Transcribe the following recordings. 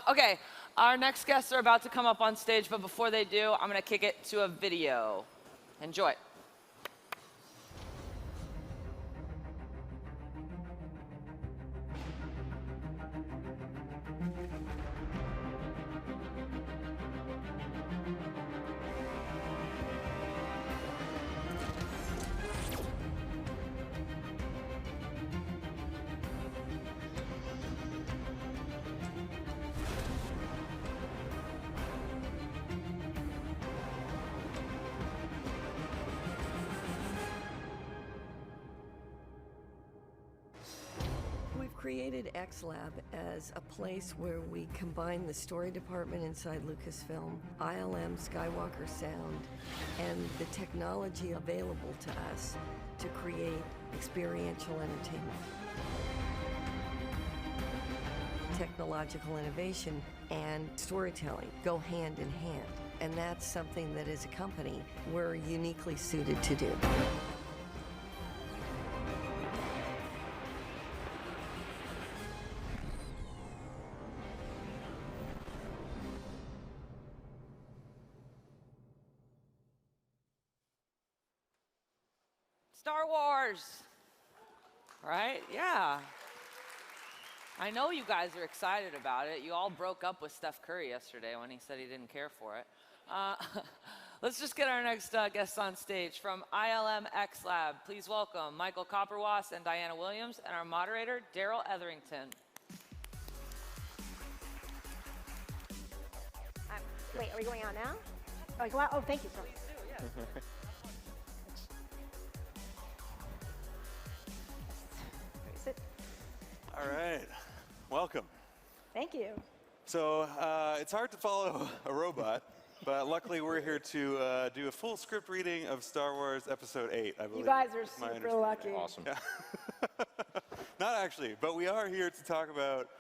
Okay, our next guests are about to come up on stage, but before they do, I'm going to kick it to a video. Enjoy. Created ILMxLAB as a place where we combine the story department inside Lucasfilm, ILM Skywalker Sound, and the technology available to us to create experiential entertainment. Technological innovation and storytelling go hand in hand, and that's something that as a company we're uniquely suited to do. Star Wars, right? Yeah. I know you guys are excited about it. You all broke up with Steph Curry yesterday when he said he didn't care for it. Let's just get our next guests on stage. From ILMxLAB, please welcome Michael Koperwas and Diana Williams, and our moderator, Darrell Etherington. Wait, are we going out now? Oh, go out? Oh, thank you. Sorry. All right, welcome. Thank you. So it's hard to follow a robot, but luckily we're here to do a full script reading of Star Wars Episode 8, I believe. You guys are super lucky. Awesome. Yeah. Not actually, but we are here to talk about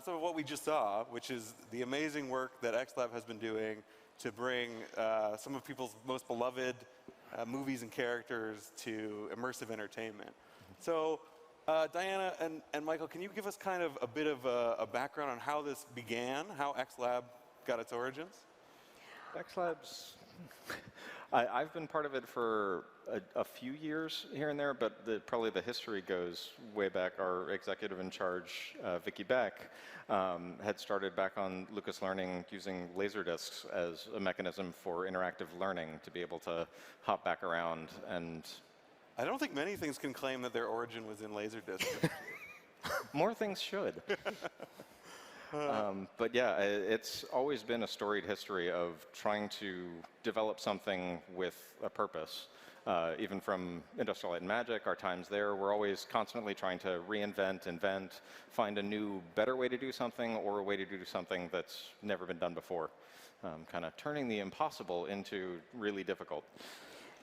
some of what we just saw, which is the amazing work that ILMxLAB has been doing to bring some of people's most beloved movies and characters to immersive entertainment. So. Diana and Michael, can you give us kind of a bit of a background on how this began, how ILMxLAB got its origins? ILMxLAB's, I've been part of it for a few years here and there, but probably the history goes way back. Our executive in charge, Vicki Beck, had started back on Lucas Learning using Laserdiscs as a mechanism for interactive learning to be able to hop back around and I don't think many things can claim that their origin was in Laserdisc. More things should. But yeah, it's always been a storied history of trying to develop something with a purpose. Even from Industrial Light and Magic, our times there, we're always constantly trying to reinvent, invent, find a new, better way to do something or a way to do something that's never been done before. Kind of turning the impossible into really difficult.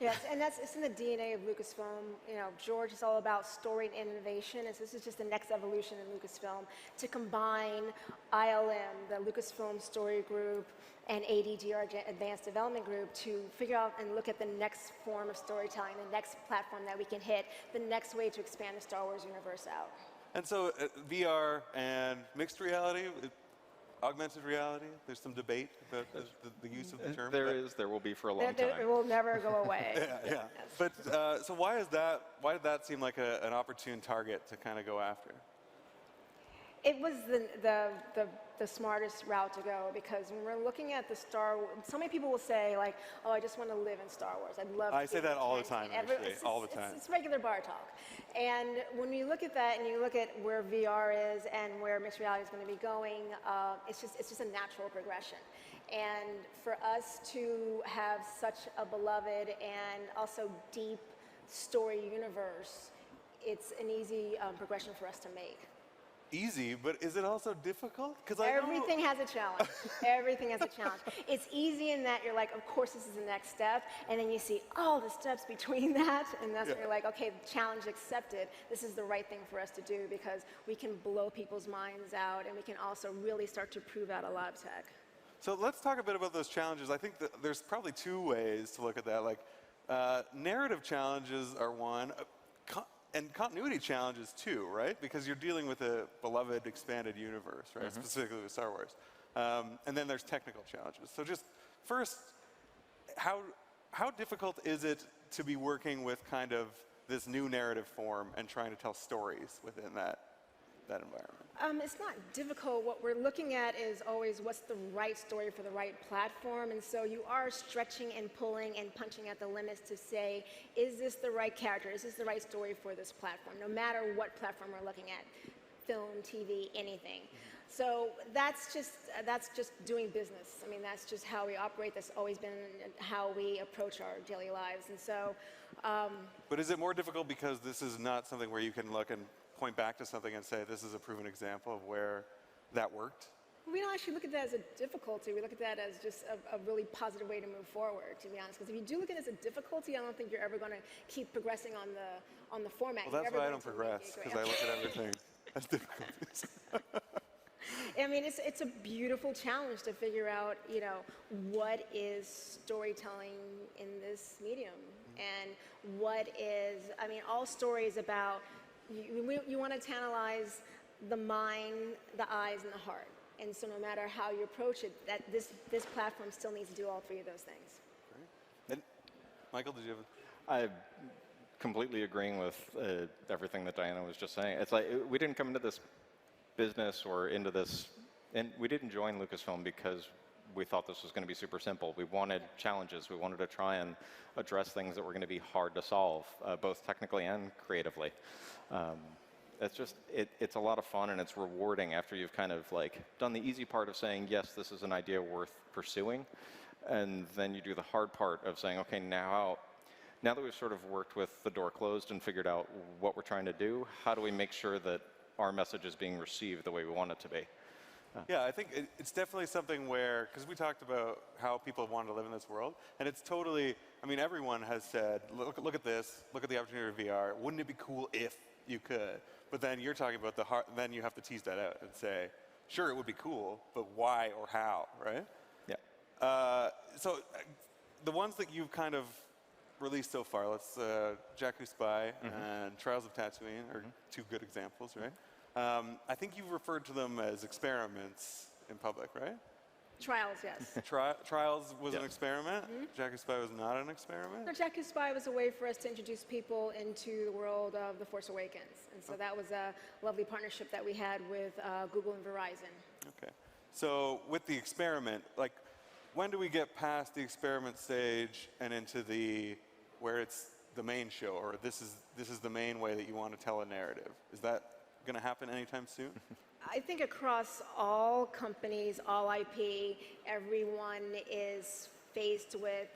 Yes, and it's in the DNA of Lucasfilm. You know, George is all about story and innovation, and so this is just the next evolution in Lucasfilm to combine ILM, the Lucasfilm Story Group, and ADG, our Advanced Development Group, to figure out and look at the next form of storytelling, the next platform that we can hit, the next way to expand the Star Wars universe out. And so VR and mixed reality, augmented reality, there's some debate about the use of the term. There will be for a long time. It will never go away. Yeah. Yes. But so why did that seem like an opportune target to kind of go after? It was the smartest route to go, because when we're looking at the Star Wars, so many people will say like, oh, I just want to live in Star Wars. I'd love to. I say that all the time, actually, all the time. It's regular bar talk. And when you look at that and you look at where VR is and where mixed reality is going to be going, it's just a natural progression. And for us to have such a beloved and also deep story universe, it's an easy progression for us to make. Easy, but is it also difficult? Because everything has a challenge. Everything has a challenge. It's easy in that you're like, of course, this is the next step, and then you see all the steps between that, and that's when you're like, okay, challenge accepted. This is the right thing for us to do, because we can blow people's minds out, and we can also really start to prove out a lot of tech. So let's talk a bit about those challenges. I think that there's probably two ways to look at that. Like, narrative challenges are one. and continuity challenges too, right? Because you're dealing with a beloved expanded universe, right? Specifically with Star Wars. And then there's technical challenges. So just first, how difficult is it to be working with kind of this new narrative form and trying to tell stories within that environment? It's not difficult. What we're looking at is always what's the right story for the right platform. And so you are stretching and pulling and punching at the limits to say, is this the right character? Is this the right story for this platform? No matter what platform we're looking at, film, TV, anything. So that's just doing business. I mean, that's just how we operate. That's always been how we approach our daily lives. And so. But is it more difficult because this is not something where you can look and point back to something and say, this is a proven example of where that worked? We don't actually look at that as a difficulty. We look at that as just a really positive way to move forward, to be honest. Because if you do look at it as a difficulty, I don't think you're ever going to keep progressing on the format. Well, that's why I don't progress, because I look at everything as difficulties. I mean, it's a beautiful challenge to figure out, what is storytelling in this medium, and what is, I mean, all stories about, you want to tantalize the mind, the eyes, and the heart. And so no matter how you approach it, this platform still needs to do all three of those things. Right. And Michael, did you have I'm completely agreeing with everything that Diana was just saying. It's like we didn't come into this business or into this, and we didn't join Lucasfilm because we thought this was going to be super simple. We wanted challenges. We wanted to try and address things that were going to be hard to solve, both technically and creatively. It's a lot of fun, and it's rewarding after you've kind of like done the easy part of saying, yes, this is an idea worth pursuing, and then you do the hard part of saying, okay, now that we've sort of worked with the door closed and figured out what we're trying to do, how do we make sure that our message is being received the way we want it to be? Yeah, I think it's definitely something where, because we talked about how people want to live in this world, and it's totally, I mean, everyone has said, look at this, look at the opportunity of VR, wouldn't it be cool if you could? But then you're talking about the heart, then you have to tease that out and say, sure, it would be cool, but why or how, right? Yeah. So the ones that you've kind of released so far, Jakku Spy and Trials of Tatooine are two good examples, right? I think you've referred to them as experiments in public, right? Trials, yes. Trials was an experiment. Jakku Spy was not an experiment. No, Jakku Spy was a way for us to introduce people into the world of The Force Awakens. And so that was a lovely partnership that we had with Google and Verizon. Okay. So with the experiment, like, when do we get past the experiment stage and into where it's the main show, or this is the main way that you want to tell a narrative? Is that going to happen anytime soon? I think across all companies, all IP, everyone is faced with,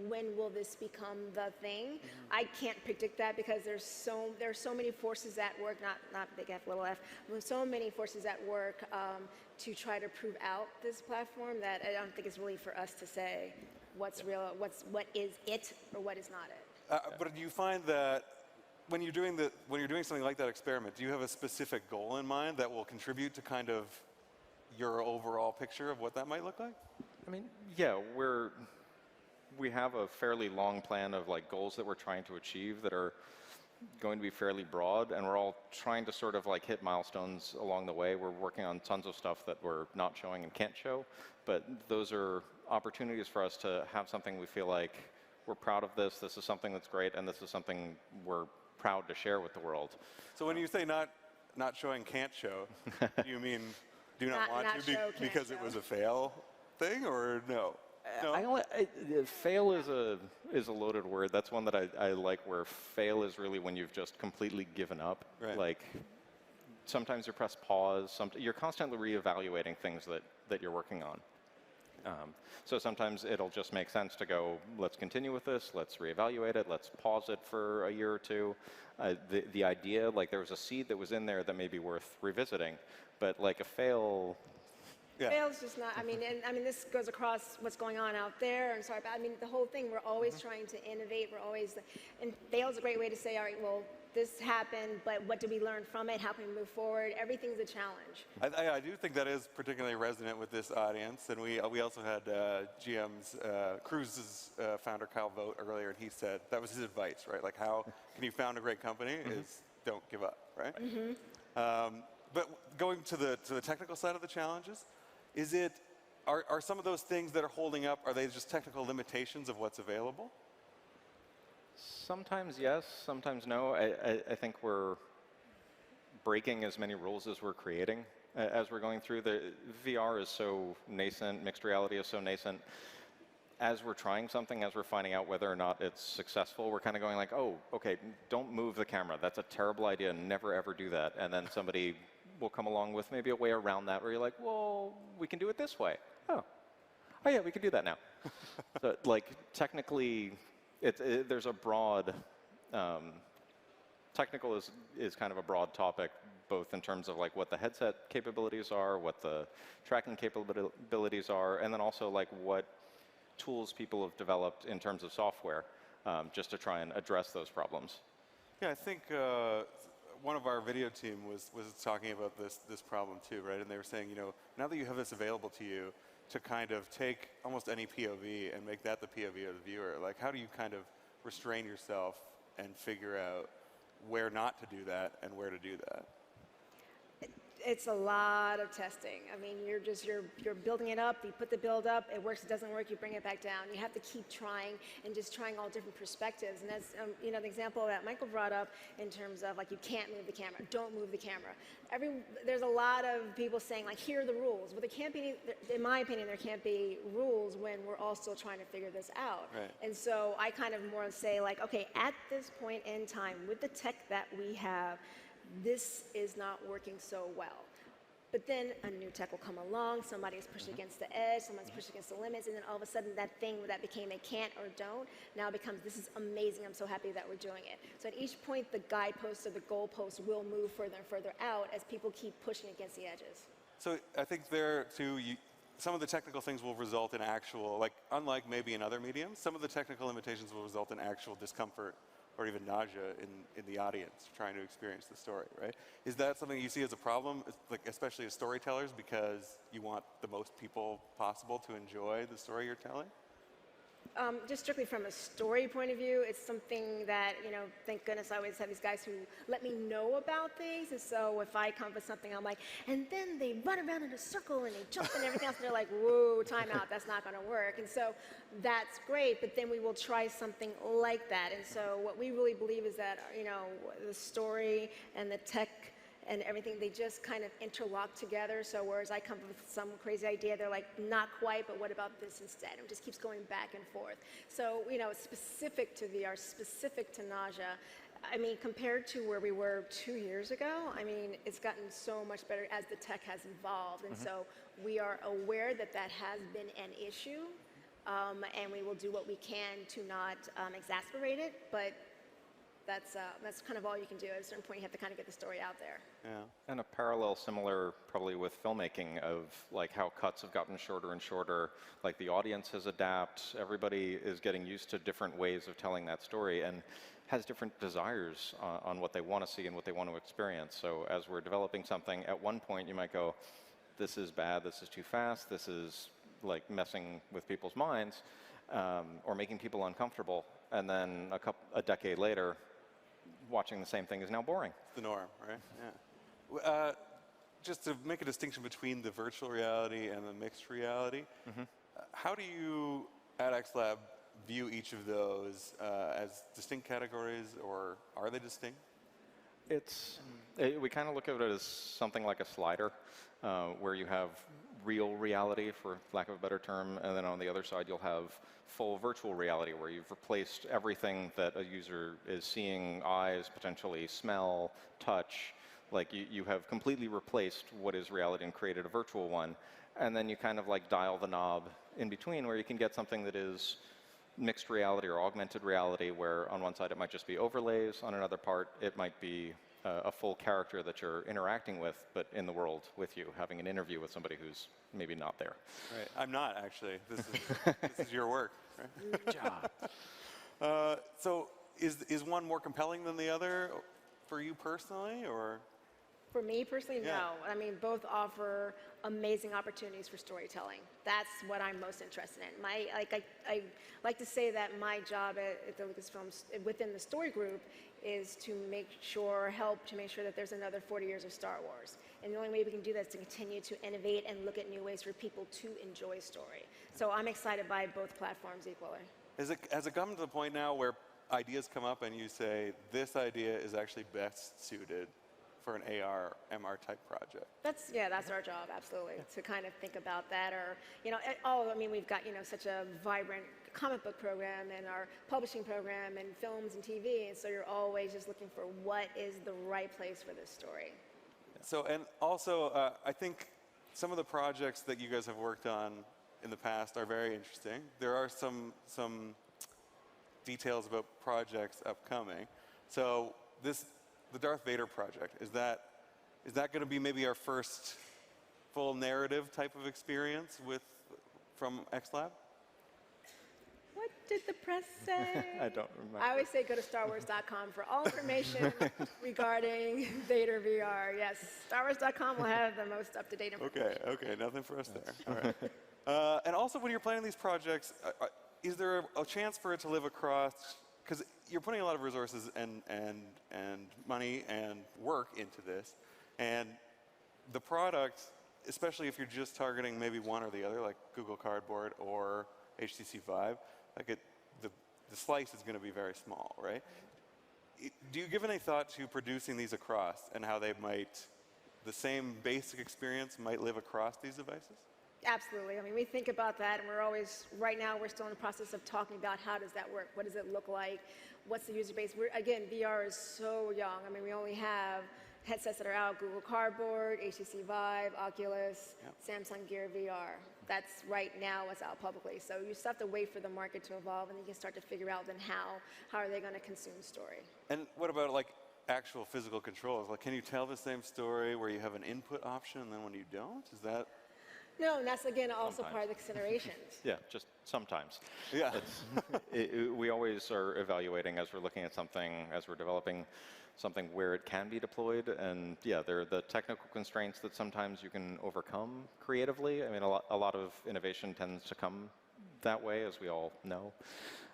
when will this become the thing? I can't predict that because there are so many forces at work, not big F, little f, but so many forces at work to try to prove out this platform that I don't think it's really for us to say what's real, what is it or what is not it. But do you find that when you're doing something like that experiment, do you have a specific goal in mind that will contribute to kind of your overall picture of what that might look like? I mean, yeah, we have a fairly long plan of like goals that we're trying to achieve that are going to be fairly broad, and we're all trying to sort of like hit milestones along the way. We're working on tons of stuff that we're not showing and can't show, but those are opportunities for us to have something we feel like we're proud of this is something that's great, and this is something we're proud to share with the world. So when you say not showing, can't show, do you mean do not want to because it was a fail thing, or no? No? Fail is a loaded word. That's one that I like, where fail is really when you've just completely given up. Right. Like sometimes you press pause. You're constantly reevaluating things that you're working on. So sometimes it'll just make sense to go, let's continue with this, let's reevaluate it, let's pause it for a year or two. The idea, like there was a seed that was in there that may be worth revisiting, but like a fail. Yeah. Fail's just not, I mean, this goes across what's going on out there, and sorry, but I mean, the whole thing, we're always trying to innovate, and fail's a great way to say, all right, well, this happened, but what did we learn from it? How can we move forward? Everything's a challenge. I do think that is particularly resonant with this audience, and we also had GM's Cruise's founder Kyle Vogt earlier, and he said that was his advice, right? Like, how can you found a great company? Is don't give up, right? But going to the technical side of the challenges, are some of those things that are holding up, are they just technical limitations of what's available? Sometimes yes, sometimes no. I think we're breaking as many rules as we're creating as we're going through. The VR is so nascent, mixed reality is so nascent. As we're trying something, as we're finding out whether or not it's successful, we're kind of going like, oh, okay, don't move the camera. That's a terrible idea. Never, ever do that. And then somebody will come along with maybe a way around that where you're like, well, we can do it this way. Oh yeah, we can do that now. So, like, technically, there's a broad, technical is kind of a broad topic, both in terms of like what the headset capabilities are, what the tracking capabilities are, and then also like what tools people have developed in terms of software, just to try and address those problems. Yeah, I think one of our video team was talking about this problem too, right? And they were saying, now that you have this available to you, to kind of take almost any POV and make that the POV of the viewer, like how do you kind of restrain yourself and figure out where not to do that and where to do that? It's a lot of testing. I mean, you're building it up, you put the build up, it works, it doesn't work, you bring it back down. You have to keep trying and just trying all different perspectives. And as the example that Michael brought up in terms of like you can't move the camera, don't move the camera. There's a lot of people saying like, here are the rules. Well, there can't be, in my opinion, there can't be rules when we're all still trying to figure this out. Right. And so I kind of more say like, okay, at this point in time, with the tech that we have, this is not working so well. But then a new tech will come along, somebody is pushed against the edge, someone's pushed against the limits, and then all of a sudden that thing that became a can't or don't now becomes, this is amazing, I'm so happy that we're doing it. So at each point, the guideposts or the goalposts will move further and further out as people keep pushing against the edges. So I think there too, some of the technical things will result in actual, like unlike maybe in other mediums, some of the technical limitations will result in actual discomfort or even nausea in the audience trying to experience the story, right? Is that something you see as a problem, like especially as storytellers, because you want the most people possible to enjoy the story you're telling? Just strictly from a story point of view, it's something that, thank goodness I always have these guys who let me know about things. And so if I come with something, I'm like, and then they run around in a circle and they jump and everything else, and they're like, whoa, time out, that's not going to work. And so that's great, but then we will try something like that. And so what we really believe is that, the story and the tech and everything, they just kind of interlock together. So whereas I come up with some crazy idea, they're like, not quite, but what about this instead? And it just keeps going back and forth. So, specific to VR, specific to nausea, I mean, compared to where we were 2 years ago, I mean, it's gotten so much better as the tech has evolved. And so we are aware that that has been an issue, and we will do what we can to not exacerbate it, but that's kind of all you can do. At a certain point, you have to kind of get the story out there. Yeah. And a parallel similar probably with filmmaking of like how cuts have gotten shorter and shorter, like the audience has adapted, everybody is getting used to different ways of telling that story and has different desires on what they want to see and what they want to experience. So as we're developing something, at one point you might go, this is bad, this is too fast, this is like messing with people's minds or making people uncomfortable. And then a decade later, watching the same thing is now boring. It's the norm, right? Yeah. Just to make a distinction between the virtual reality and the mixed reality, how do you at ILMxLAB view each of those as distinct categories, or are they distinct? We kind of look at it as something like a slider, where you have real reality, for lack of a better term, and then on the other side you'll have full virtual reality, where you've replaced everything that a user is seeing, eyes, potentially smell, touch. Like you have completely replaced what is reality and created a virtual one. And then you kind of like dial the knob in between, where you can get something that is mixed reality or augmented reality, where on one side it might just be overlays, on another part it might be a full character that you're interacting with, but in the world with you, having an interview with somebody who's maybe not there. Right. I'm not, actually. This is your work. Right? Good job. So is one more compelling than the other for you personally, or? For me personally, no. I mean, both offer amazing opportunities for storytelling. That's what I'm most interested in. I like to say that my job at the Lucasfilm within the story group is to help to make sure that there's another 40 years of Star Wars. And the only way we can do that is to continue to innovate and look at new ways for people to enjoy story. So I'm excited by both platforms equally. Has it come to the point now where ideas come up and you say, this idea is actually best suited for an AR, MR type project? That's our job, absolutely, to kind of think about that. Or, we've got, such a vibrant comic book program and our publishing program and films and TV, and so you're always just looking for what is the right place for this story. So, and also, I think some of the projects that you guys have worked on in the past are very interesting. There are some details about projects upcoming. So the Darth Vader project, is that going to be maybe our first full narrative type of experience from XLAB? What did the press say? I don't remember. I always say go to StarWars.com for all information regarding Vader VR. Yes, StarWars.com will have the most up-to-date information. Okay, nothing for us there. All right. And also, when you're planning these projects, is there a chance for it to live across? Because you're putting a lot of resources and money and work into this, and the product, especially if you're just targeting maybe one or the other, like Google Cardboard or HTC Vive, the slice is going to be very small, right? Do you give any thought to producing these across and how the same basic experience might live across these devices? Absolutely. I mean, we think about that, and right now, we're still in the process of talking about how does that work? What does it look like? What's the user base? Again, VR is so young. I mean, we only have headsets that are out, Google Cardboard, HTC Vive, Oculus, Samsung Gear VR. That's right now what's out publicly. So you still have to wait for the market to evolve, and you can start to figure out then how are they going to consume story. And what about actual physical controls? Can you tell the same story where you have an input option and then when you don't? Is that? No, and that's again also Sometimes. part of the considerations. Yeah, just sometimes. Yeah. We always are evaluating as we're looking at something, as we're developing something where it can be deployed. And yeah, there are the technical constraints that sometimes you can overcome creatively. I mean, a lot of innovation tends to come that way, as we all know.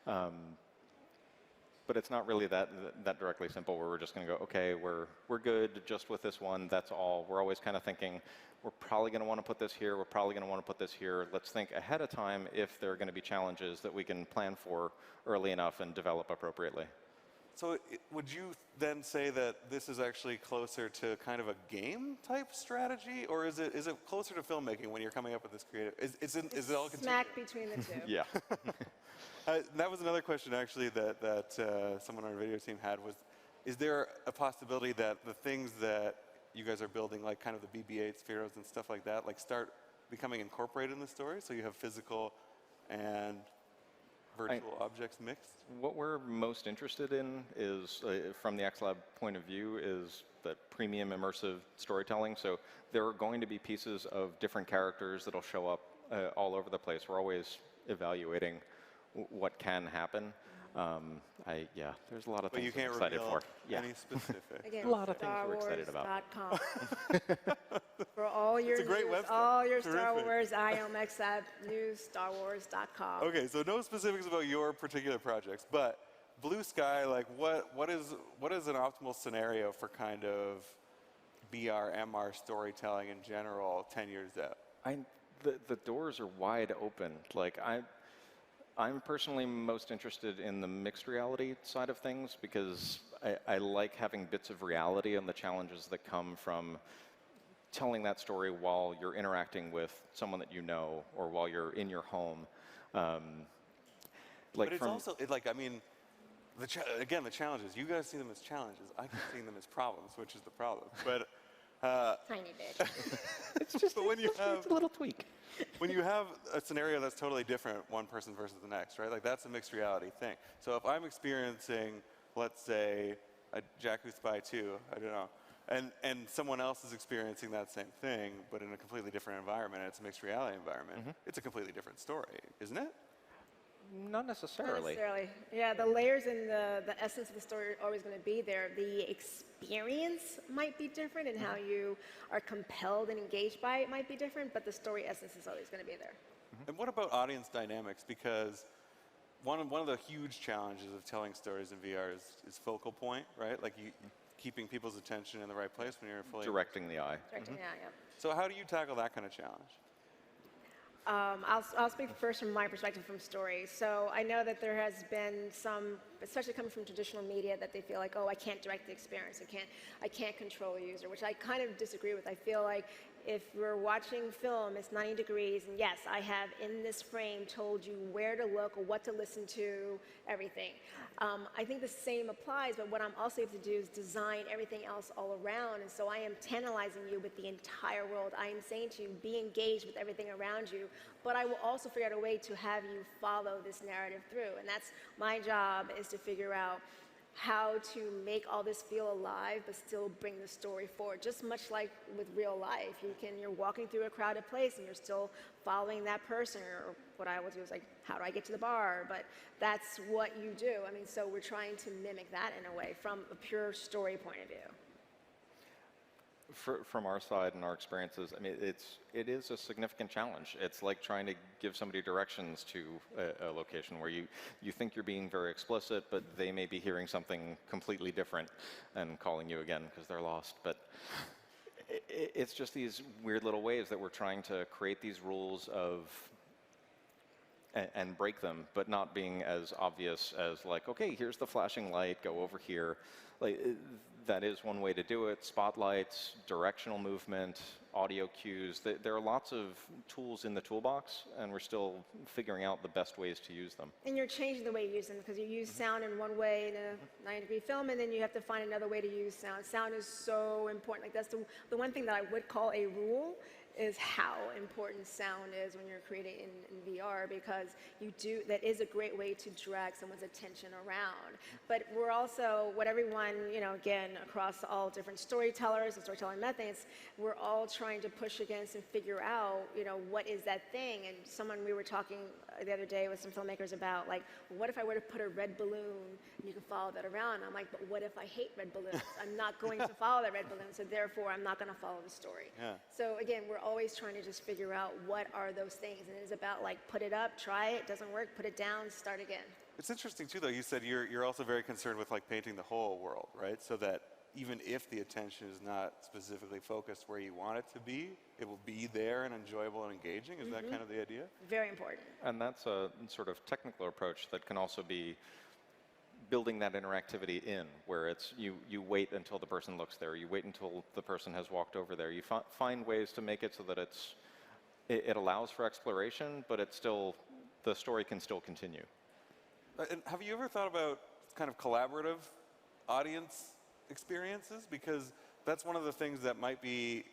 But it's not really that directly simple where we're just going to go, okay, we're good just with this one, that's all. We're always kind of thinking, we're probably going to want to put this here, we're probably going to want to put this here. Let's think ahead of time if there are going to be challenges that we can plan for early enough and develop appropriately. So would you then say that this is actually closer to kind of a game type strategy, or is it closer to filmmaking when you're coming up with this creative? Is it all smack between the two? Yeah. That was another question actually that someone on our video team had was, is there a possibility that the things that you guys are building, like kind of the BB-8 Spheros and stuff like that, start becoming incorporated in the story, so you have physical and virtual objects mixed? What we're most interested in is, from the XLAB point of view, is that premium immersive storytelling. So there are going to be pieces of different characters that'll show up all over the place. We're always evaluating what can happen. There's a lot of things we're excited for. Yeah. Any specific? Again, a lot of things we're excited about. For all your It's a great news, website. all your Star Terrific. Wars, ILMxLAB news, StarWars.com. Okay, so no specifics about your particular projects, but blue sky, what is an optimal scenario for kind of VR, MR storytelling in general 10 years out? The doors are wide open. I'm personally most interested in the mixed reality side of things because I like having bits of reality and the challenges that come from telling that story while you're interacting with someone that you know or while you're in your home. But it's also, again, the challenges. You guys see them as challenges. I keep seeing them as problems, which is the problem. But Tiny bit. it's just but when you have a little tweak. When you have a scenario that's totally different, one person versus the next, right? That's a mixed reality thing. So if I'm experiencing, let's say, a Jakku Spy 2, I don't know, and someone else is experiencing that same thing, but in a completely different environment, it's a mixed reality environment, it's a completely different story, isn't it? Not necessarily. Not necessarily. Yeah, the layers and the essence of the story are always going to be there. The experience might be different, and how you are compelled and engaged by it might be different, but the story essence is always going to be there. And what about audience dynamics? Because one of the huge challenges of telling stories in VR is focal point, right? Like keeping people's attention in the right place when you're fully Directing the eye. Directing, yeah. So how do you tackle that kind of challenge? I'll speak first from my perspective from stories. So I know that there has been some, especially coming from traditional media, that they feel like, oh, I can't direct the experience. I can't control the user, which I kind of disagree with. I feel like if we're watching film, it's 90 degrees, and yes, I have in this frame told you where to look or what to listen to, everything. I think the same applies, but what I'm also able to do is design everything else all around, and so I am tantalizing you with the entire world. I am saying to you, be engaged with everything around you, but I will also figure out a way to have you follow this narrative through, and that's my job, is to figure out how to make all this feel alive, but still bring the story forward. Just much like with real life, you're walking through a crowded place and you're still following that person. Or what I will do is like, how do I get to the bar? But that's what you do. I mean, so we're trying to mimic that in a way from a pure story point of view. From our side and our experiences, I mean, it is a significant challenge. It's like trying to give somebody directions to a location where you think you're being very explicit, but they may be hearing something completely different and calling you again because they're lost. But it's just these weird little ways that we're trying to create these rules of and break them, but not being as obvious as like, okay, here's the flashing light, go over here. Like, that is one way to do it. Spotlights, directional movement, audio cues. There are lots of tools in the toolbox, and we're still figuring out the best ways to use them. And you're changing the way you use them, because you use sound in one way in a 90-degree film, and then you have to find another way to use sound. Sound is so important. Like, that's the one thing that I would call a rule, is how important sound is when you're creating in VR, because that is a great way to drag someone's attention around. But we're also, what everyone, again, across all different storytellers and storytelling methods, we're all trying to push against and figure out, what is that thing? And we were talking the other day with some filmmakers about, like, what if I were to put a red balloon and you can follow that around? I'm like, but what if I hate red balloons? I'm not going to follow that red balloon, so therefore I'm not going to follow the story. Yeah. So again, we're always trying to just figure out what are those things, and it is about like, put it up, try it, doesn't work, put it down, start again. It's interesting too, though. You said you're also very concerned with like painting the whole world, right? So that even if the attention is not specifically focused where you want it to be, it will be there and enjoyable and engaging. Is that kind of the idea? Very important. And that's a sort of technical approach that can also be building that interactivity in, where it's you wait until the person looks there, you wait until the person has walked over there. You find ways to make it so that it allows for exploration, but the story can still continue. And have you ever thought about kind of collaborative audience experiences? Because that's one of the things that might be,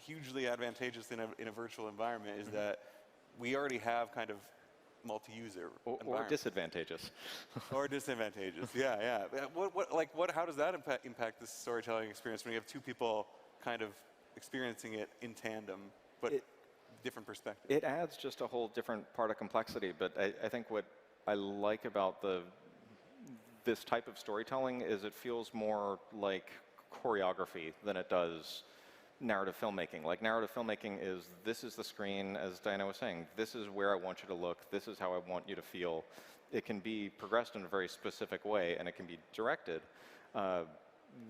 hugely advantageous in a virtual environment, is that we already have kind of multi-user or disadvantageous. Or disadvantageous, yeah. How does that impact the storytelling experience when you have two people kind of experiencing it in tandem, but different perspectives? It adds just a whole different part of complexity, but I think what I like about this type of storytelling is it feels more like choreography than it does narrative filmmaking. Like, narrative filmmaking is, this is the screen, as Diana was saying, this is where I want you to look, this is how I want you to feel. It can be progressed in a very specific way, and it can be directed.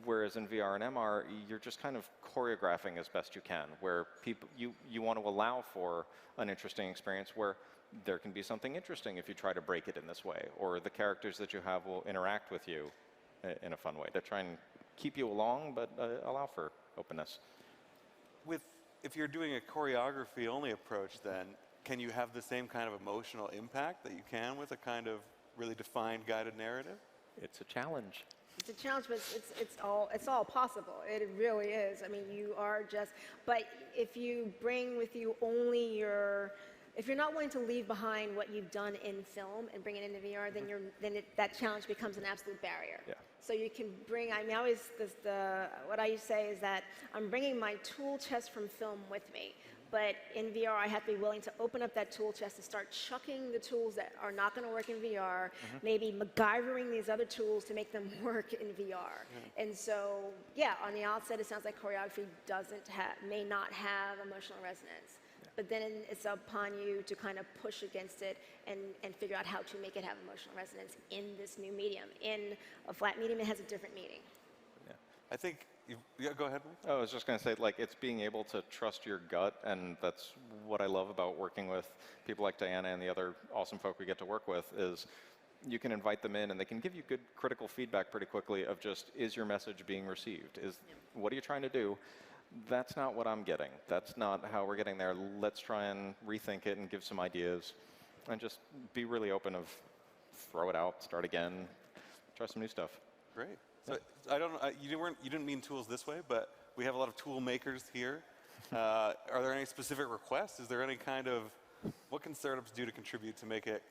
Whereas in VR and MR, you're just kind of choreographing as best you can, where you want to allow for an interesting experience where there can be something interesting if you try to break it in this way, or the characters that you have will interact with you in a fun way. They try and keep you along, but allow for openness. If you're doing a choreography-only approach, then can you have the same kind of emotional impact that you can with a kind of really defined guided narrative? It's a challenge. It's a challenge, but it's all possible. It really is. I mean, but if you bring with you only if you're not willing to leave behind what you've done in film and bring it into VR, then that challenge becomes an absolute barrier. Yeah. So you can bring, what I say is that I'm bringing my tool chest from film with me, But in VR, I have to be willing to open up that tool chest and start chucking the tools that are not going to work in VR, maybe MacGyvering these other tools to make them work in VR. And so, yeah, on the outset, it sounds like choreography may not have emotional resonance. But then it's upon you to kind of push against it and figure out how to make it have emotional resonance in this new medium. In a flat medium, it has a different meaning. Yeah. I think, yeah, go ahead. I was just going to say, like, it's being able to trust your gut, and that's what I love about working with people like Diana and the other awesome folk we get to work with, is you can invite them in and they can give you good critical feedback pretty quickly of just, is your message being received? What are you trying to do? That's not what I'm getting. That's not how we're getting there. Let's try and rethink it and give some ideas and just be really open of throw it out, start again, try some new stuff. Great. So you didn't mean tools this way, but we have a lot of tool makers here. Are there any specific requests? Is there any kind of, what can startups do to contribute to make it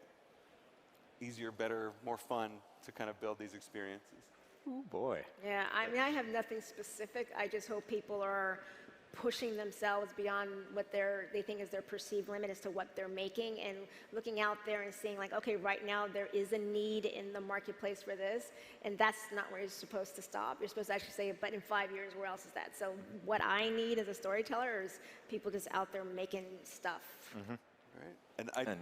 easier, better, more fun to kind of build these experiences? Oh boy. Yeah, I mean, I have nothing specific. I just hope people are pushing themselves beyond what they think is their perceived limit as to what they're making, and looking out there and seeing like, okay, right now there is a need in the marketplace for this, and that's not where you're supposed to stop. You're supposed to actually say, but in 5 years, where else is that? So what I need as a storyteller is people just out there making stuff. Right. And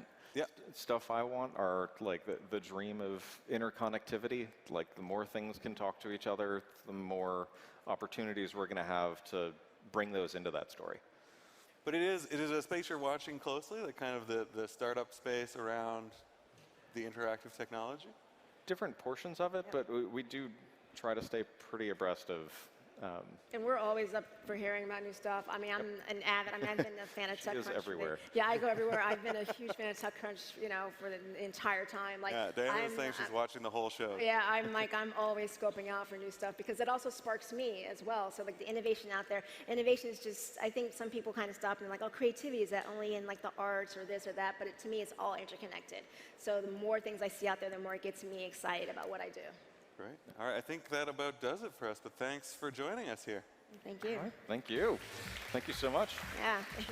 stuff I want are like the dream of interconnectivity. Like the more things can talk to each other, the more opportunities we're going to have to bring those into that story. But it is a space you're watching closely, like kind of the startup space around the interactive technology? Different portions of it, but we do try to stay pretty abreast of. And we're always up for hearing about new stuff. I mean, I've been a fan of TechCrunch. She is everywhere. Yeah, I go everywhere. I've been a huge fan of TechCrunch, for the entire time. Like, yeah, Diana was saying she's watching the whole show. Yeah, I'm always scoping out for new stuff because it also sparks me as well. So like the innovation out there, innovation is just, I think some people kind of stop and like, oh, creativity, is that only in like the arts or this or that? But to me, it's all interconnected. So the more things I see out there, the more it gets me excited about what I do. Great. All right, I think that about does it for us, but thanks for joining us here. Thank you. All right. Thank you. Thank you so much. Yeah.